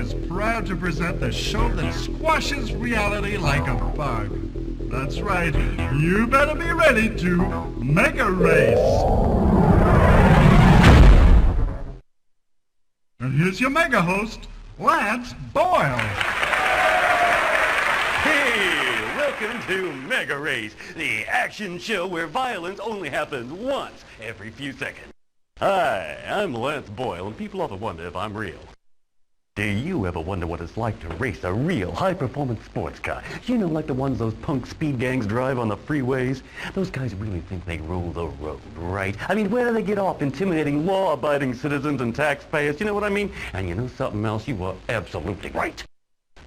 is proud to present the show that squashes reality like a bug. That's right, you better be ready to MegaRace. And here's your mega host, Lance Boyle. Hey, welcome to MegaRace, the action show where violence only happens once every few seconds. Hi, I'm Lance Boyle, and people often wonder if I'm real. Do you ever wonder what it's like to race a real high-performance sports car? You know, like the ones those punk speed gangs drive on the freeways? Those guys really think they rule the road, right? I mean, where do they get off intimidating law-abiding citizens and taxpayers? You know what I mean? And you know something else? You are absolutely right.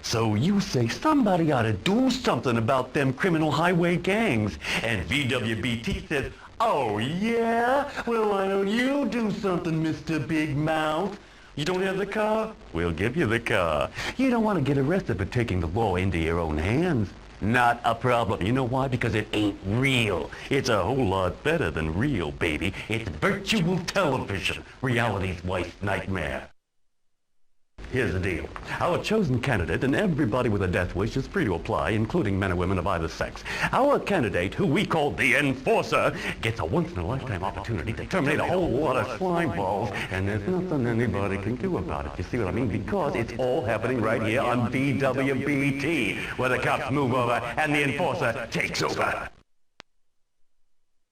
So you say somebody ought to do something about them criminal highway gangs. And VWBT says, oh yeah? Well, why don't you do something, Mr. Big Mouth? You don't have the car? We'll give you the car. You don't want to get arrested for taking the law into your own hands. Not a problem. You know why? Because it ain't real. It's a whole lot better than real, baby. It's virtual television, reality's worst nightmare. Here's the deal. Our chosen candidate and everybody with a death wish is free to apply, including men and women of either sex. Our candidate, who we call the Enforcer, gets a once-in-a-lifetime opportunity to terminate a whole lot of slime balls, and there's nothing anybody can do about it. You see what I mean? Because it's all happening right here on VWBT, where the cops move over and the Enforcer takes over.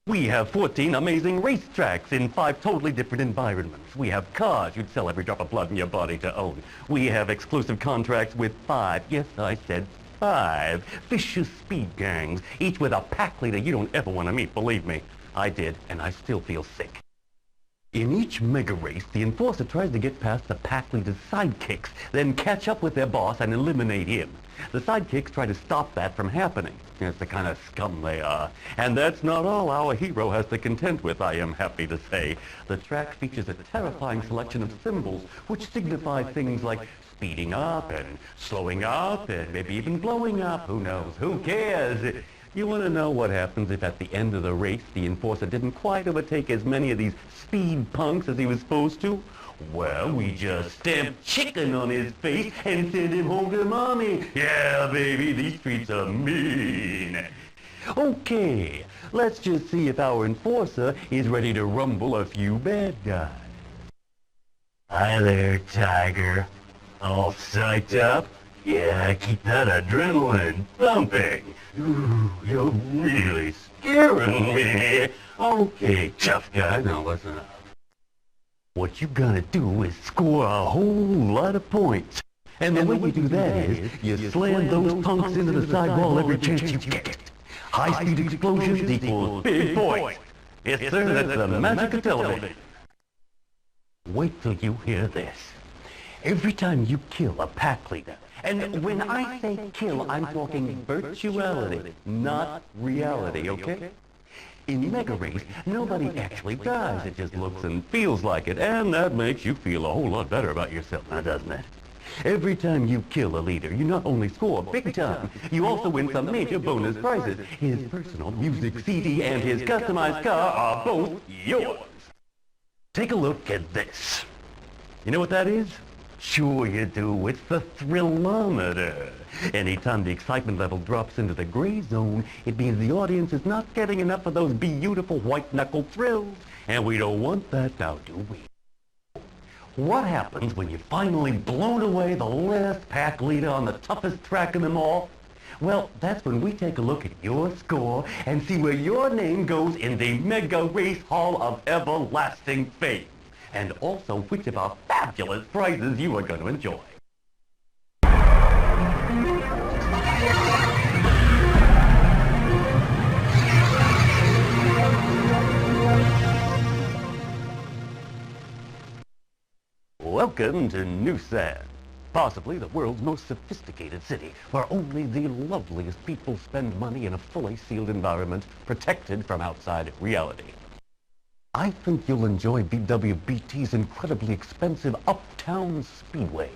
We have 14 amazing racetracks in 5 totally different environments. We have cars you'd sell every drop of blood in your body to own. We have exclusive contracts with 5, yes, I said 5, vicious speed gangs, each with a pack leader you don't ever want to meet, believe me. I did, and I still feel sick. In each mega race, the Enforcer tries to get past the pack leader's sidekicks, then catch up with their boss and eliminate him. The sidekicks try to stop that from happening. It's the kind of scum they are. And that's not all our hero has to contend with, I am happy to say. The track features a terrifying selection of symbols, which signify things like speeding up and slowing up and maybe even blowing up. Who knows? Who cares? You want to know what happens if at the end of the race the Enforcer didn't quite overtake as many of these speed punks as he was supposed to? Well, we just stamp chicken on his face and send him home to mommy. Yeah, baby, these streets are mean. Okay, let's just see if our Enforcer is ready to rumble a few bad guys. Hi there, Tiger. All psyched up? Yeah, keep that adrenaline pumping. Ooh, you're really scaring me. Okay, tough guy, now listen up. What you gotta do is score a whole lot of points. And the way you do that is, you slam those punks into the sidewall every chance you get. High-speed explosions equals big points. Yes, sir, that's the magic of television. Wait till you hear this. Every time you kill a pack leader, and when I say kill, I'm talking virtuality, not reality, okay? In MegaRace, nobody actually dies. It just looks and feels like it, and that makes you feel a whole lot better about yourself, now doesn't it? Every time you kill a leader, you not only score big time, you also win some major bonus prizes. His personal music CD and his customized car are both yours. Take a look at this. You know what that is? Sure you do. It's the thrillometer. Anytime the excitement level drops into the gray zone, it means the audience is not getting enough of those beautiful white-knuckle thrills. And we don't want that now, do we? What happens when you've finally blown away the last pack leader on the toughest track in them all? Well, that's when we take a look at your score and see where your name goes in the MegaRace Hall of Everlasting Fame. And also which of our fabulous prizes you are going to enjoy. Welcome to New Sand, possibly the world's most sophisticated city, where only the loveliest people spend money in a fully sealed environment, protected from outside reality. I think you'll enjoy VWBT's incredibly expensive Uptown Speedway.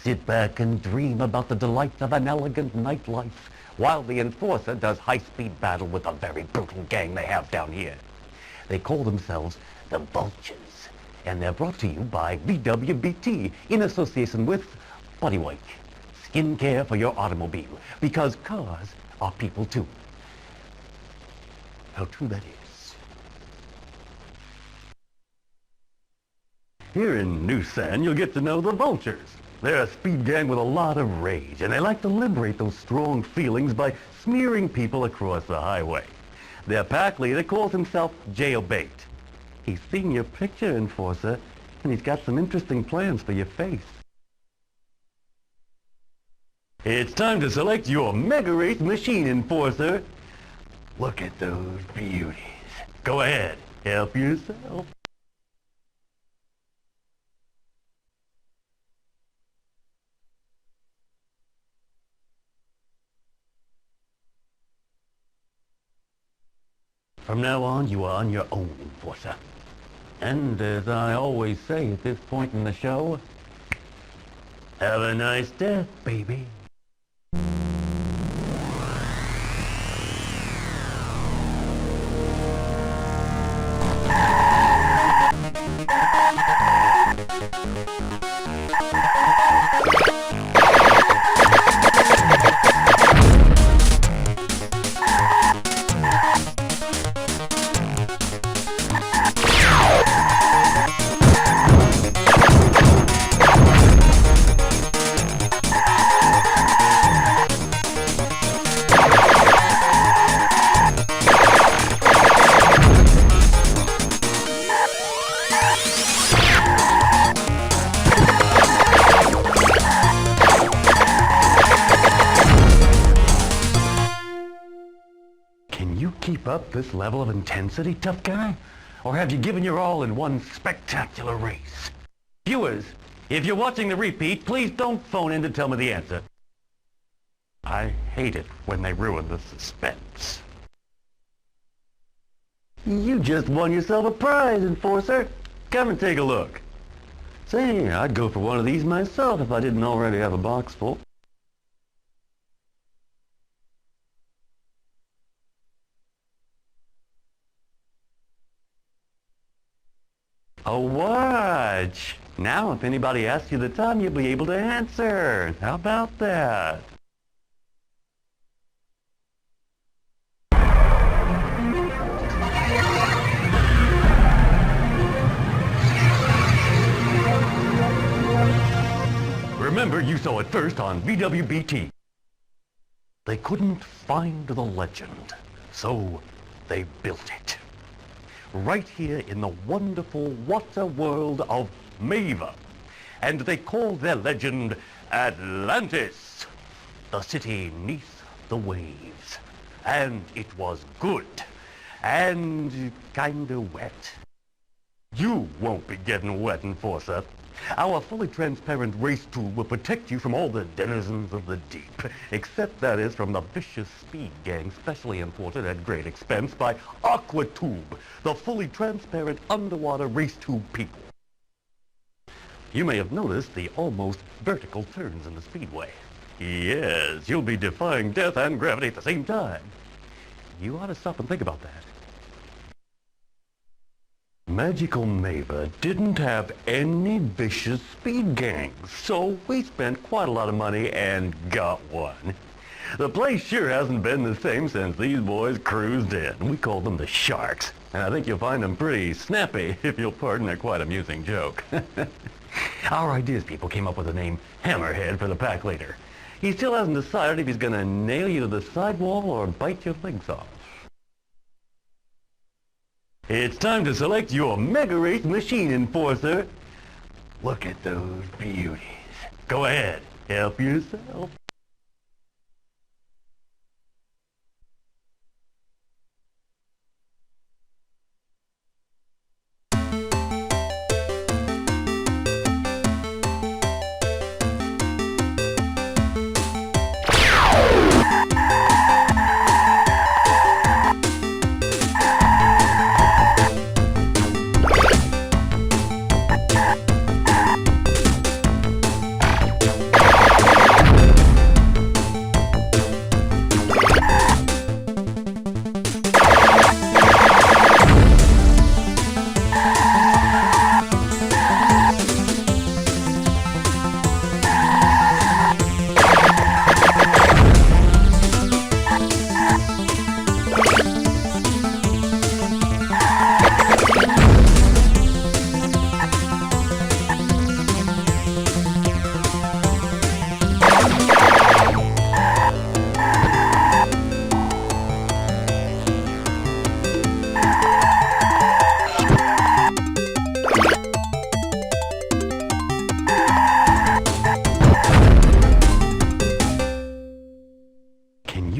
Sit back and dream about the delights of an elegant nightlife, while the Enforcer does high-speed battle with a very brutal gang they have down here. They call themselves the Vultures. And they're brought to you by VWBT in association with Body White, skincare for your automobile, because cars are people too. How true that is. Here in Newsan, you'll get to know the Vultures. They're a speed gang with a lot of rage, and they like to liberate those strong feelings by smearing people across the highway. Their pack leader calls himself Jailbait. He's seen your picture, Enforcer, and he's got some interesting plans for your face. It's time to select your MegaRace machine, Enforcer. Look at those beauties. Go ahead, help yourself. From now on, you are on your own, Enforcer. And as I always say at this point in the show, have a nice death, baby. Can you keep up this level of intensity, tough guy? Or have you given your all in one spectacular race? Viewers, if you're watching the repeat, please don't phone in to tell me the answer. I hate it when they ruin the suspense. You just won yourself a prize, Enforcer. Come and take a look. Say, I'd go for one of these myself if I didn't already have a box full. A watch! Now, if anybody asks you the time, you'll be able to answer. How about that? Remember, you saw it first on VWBT. They couldn't find the legend, so they built it. Right here in the wonderful water world of Mava. And they called their legend Atlantis, the city neath the waves. And it was good, and kinda wet. You won't be getting wet, Enforcer. Our fully transparent race tube will protect you from all the denizens of the deep, except that is from the vicious speed gang specially imported at great expense by AquaTube, the fully transparent underwater race tube people. You may have noticed the almost vertical turns in the speedway. Yes, you'll be defying death and gravity at the same time. You ought to stop and think about that. Magical Mava didn't have any vicious speed gangs, so we spent quite a lot of money and got one. The place sure hasn't been the same since these boys cruised in. We called them the Sharks, and I think you'll find them pretty snappy, if you'll pardon a quite amusing joke. Our ideas people came up with the name Hammerhead for the pack leader. He still hasn't decided if he's gonna nail you to the sidewall or bite your legs off. It's time to select your MegaRace machine, Enforcer. Look at those beauties. Go ahead, help yourself.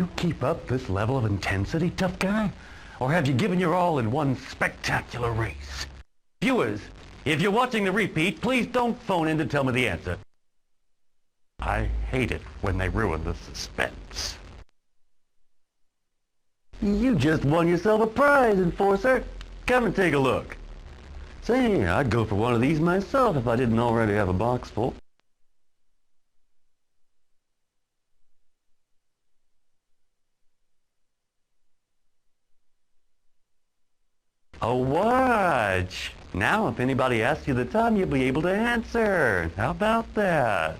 you keep up this level of intensity, tough guy? Or have you given your all in one spectacular race? Viewers, if you're watching the repeat, please don't phone in to tell me the answer. I hate it when they ruin the suspense. You just won yourself a prize, Enforcer. Come and take a look. Say, I'd go for one of these myself if I didn't already have a box full. Oh, watch. Now, if anybody asks you the time, you'll be able to answer. How about that?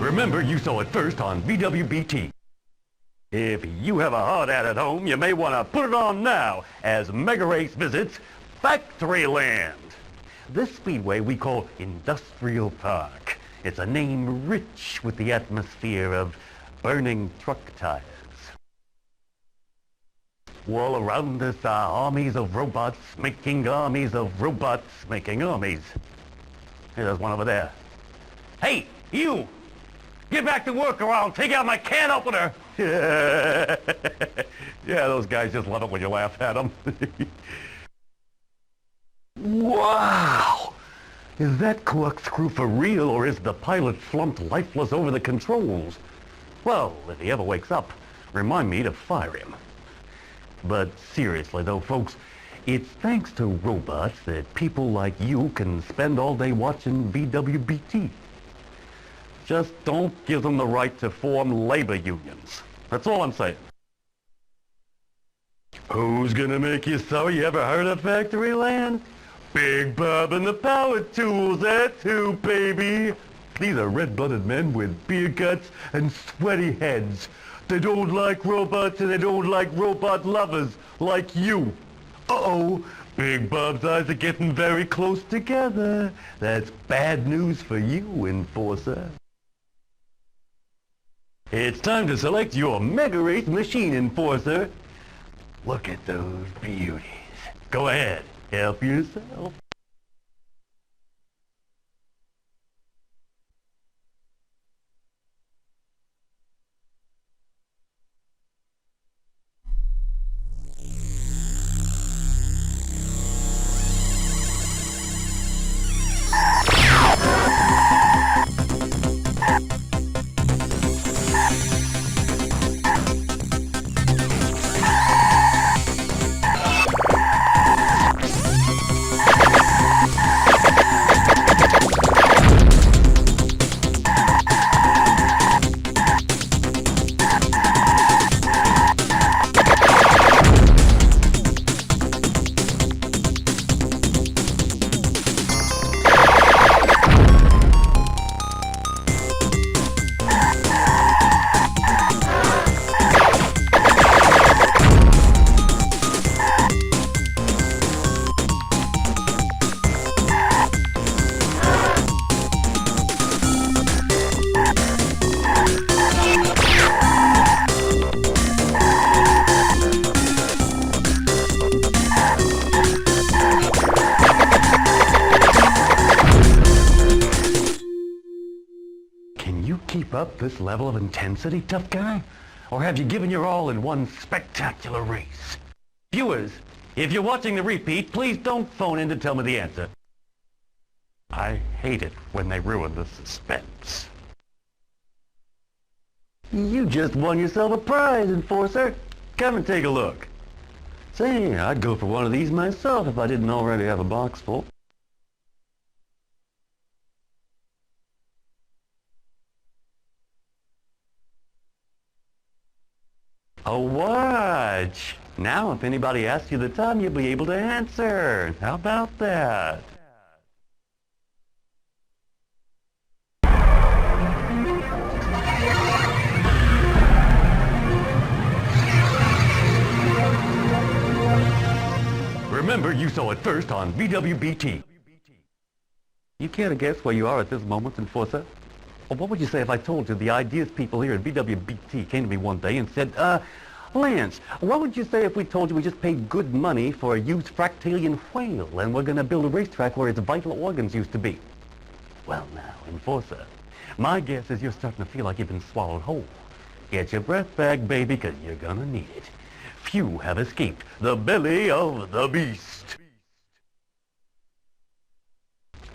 Remember, you saw it first on VWBT. If you have a hot ad at home, you may want to put it on now as MegaRace visits Factoryland. This speedway we call Industrial Park. It's a name rich with the atmosphere of burning truck tires. All around us are armies of robots making armies of robots making armies. Hey, there's one over there. Hey, you! Get back to work or I'll take out my can opener! Yeah, those guys just love it when you laugh at them. Wow! Is that corkscrew for real, or is the pilot slumped lifeless over the controls? Well, if he ever wakes up, remind me to fire him. But seriously though, folks, it's thanks to robots that people like you can spend all day watching VWBT. Just don't give them the right to form labor unions. That's all I'm saying. Who's gonna make you so? You ever heard of Factoryland? Big Bob and the Power Tools, that's who, baby. These are red-blooded men with beard cuts and sweaty heads. They don't like robots and they don't like robot lovers like you. Uh-oh, Big Bob's eyes are getting very close together. That's bad news for you, Enforcer. It's time to select your MegaRace machine, Enforcer. Look at those beauties. Go ahead. Help yourself. Keep up this level of intensity, tough guy? Or have you given your all in one spectacular race? Viewers, if you're watching the repeat, please don't phone in to tell me the answer. I hate it when they ruin the suspense. You just won yourself a prize, Enforcer. Come and take a look. Say, I'd go for one of these myself if I didn't already have a box full. Oh, watch. Now, if anybody asks you the time, you'll be able to answer. How about that? Remember, you saw it first on VWBT. You care to guess where you are at this moment, Enforcer? Or what would you say if I told you the ideas people here at VWBT came to me one day and said, Lance, what would you say if we told you we just paid good money for a used Fractalian whale and we're going to build a racetrack where its vital organs used to be? Well now, Enforcer, my guess is you're starting to feel like you've been swallowed whole. Get your breath back, baby, because you're going to need it. Few have escaped the belly of the beast.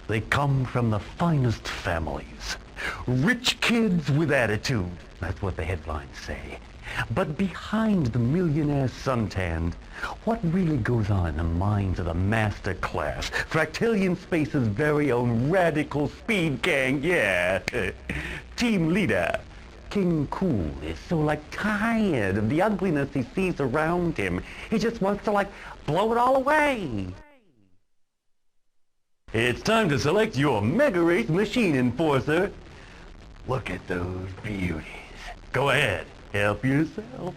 They come from the finest families. Rich kids with attitude. That's what the headlines say. But behind the millionaire suntanned, what really goes on in the minds of the master class, Fractalian Space's very own radical speed gang, yeah. Team leader, King Cool, is so tired of the ugliness he sees around him. He just wants to blow it all away. It's time to select your MegaRace machine, Enforcer. Look at those beauties. Go ahead, help yourself.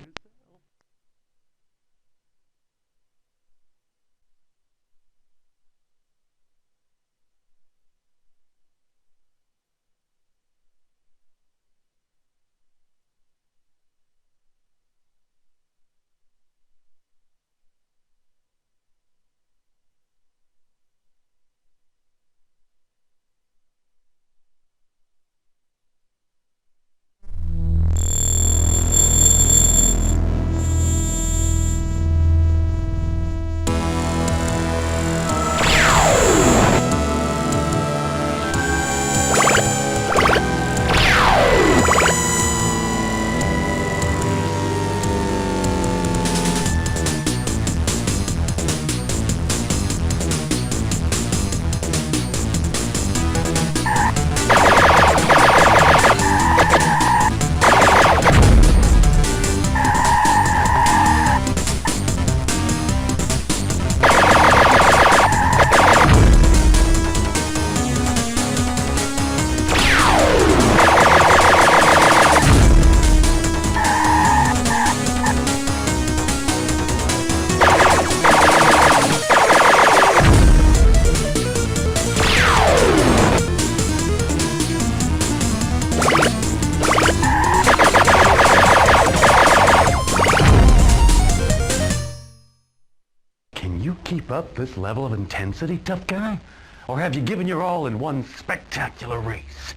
Keep up this level of intensity, tough guy? Or have you given your all in one spectacular race?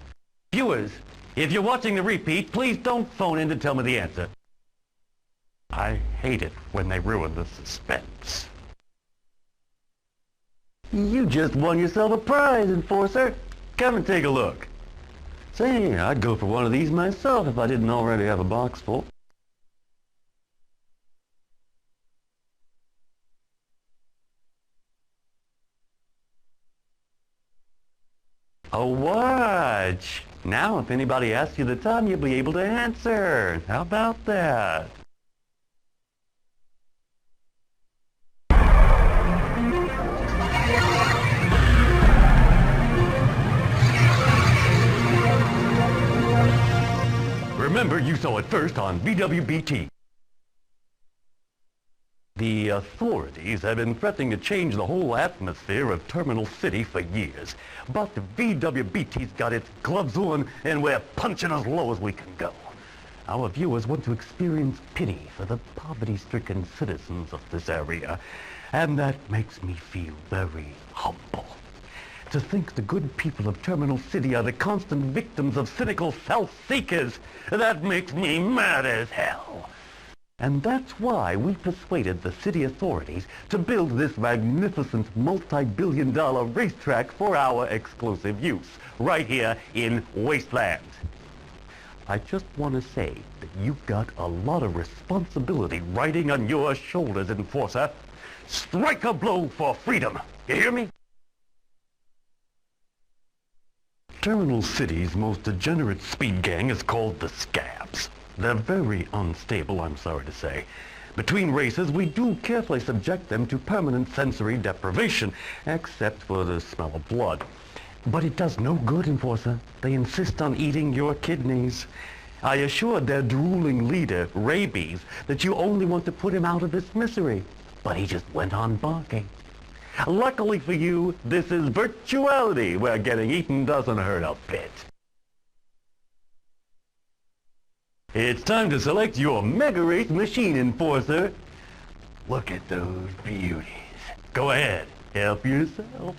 Viewers, if you're watching the repeat, please don't phone in to tell me the answer. I hate it when they ruin the suspense. You just won yourself a prize, Enforcer. Come and take a look. Say, I'd go for one of these myself if I didn't already have a box full. Oh, watch. Now, if anybody asks you the time, you'll be able to answer. How about that? Remember, you saw it first on VWBT. The authorities have been threatening to change the whole atmosphere of Terminal City for years. But VWBT's got its gloves on, and we're punching as low as we can go. Our viewers want to experience pity for the poverty-stricken citizens of this area, and that makes me feel very humble. To think the good people of Terminal City are the constant victims of cynical self-seekers, that makes me mad as hell. And that's why we persuaded the city authorities to build this magnificent multi-billion-dollar racetrack for our exclusive use, right here in Wasteland. I just want to say that you've got a lot of responsibility riding on your shoulders, Enforcer. Strike a blow for freedom. You hear me? Terminal City's most degenerate speed gang is called the Scabs. They're very unstable, I'm sorry to say. Between races, we do carefully subject them to permanent sensory deprivation, except for the smell of blood. But it does no good, Enforcer. They insist on eating your kidneys. I assured their drooling leader, Rabies, that you only want to put him out of his misery. But he just went on barking. Luckily for you, this is virtuality, where getting eaten doesn't hurt a bit. It's time to select your MegaRace Machine Enforcer. Look at those beauties. Go ahead, help yourself.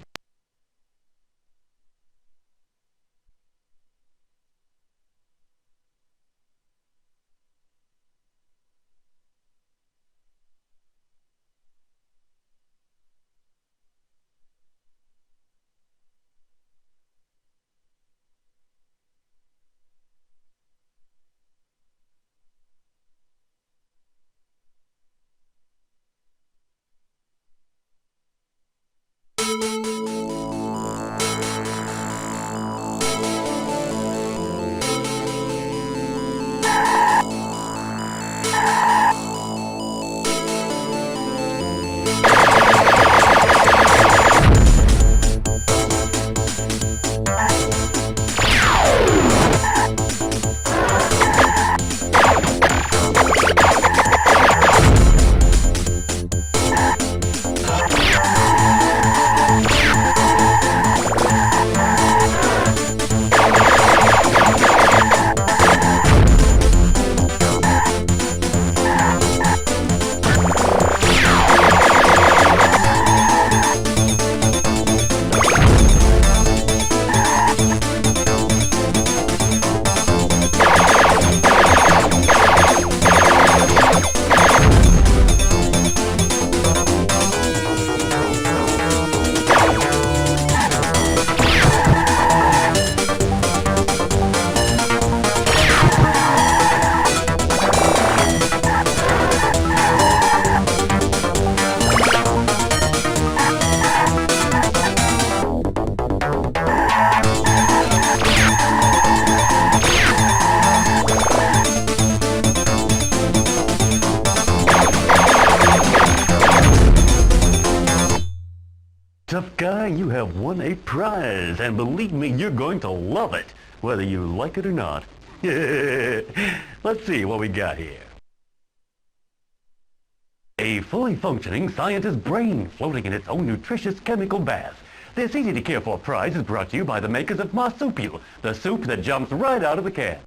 Tough guy, you have won a prize, and believe me, you're going to love it, whether you like it or not. Let's see what we got here. A fully functioning scientist brain floating in its own nutritious chemical bath. This easy-to-care-for prize is brought to you by the makers of Marsupial, the soup that jumps right out of the can.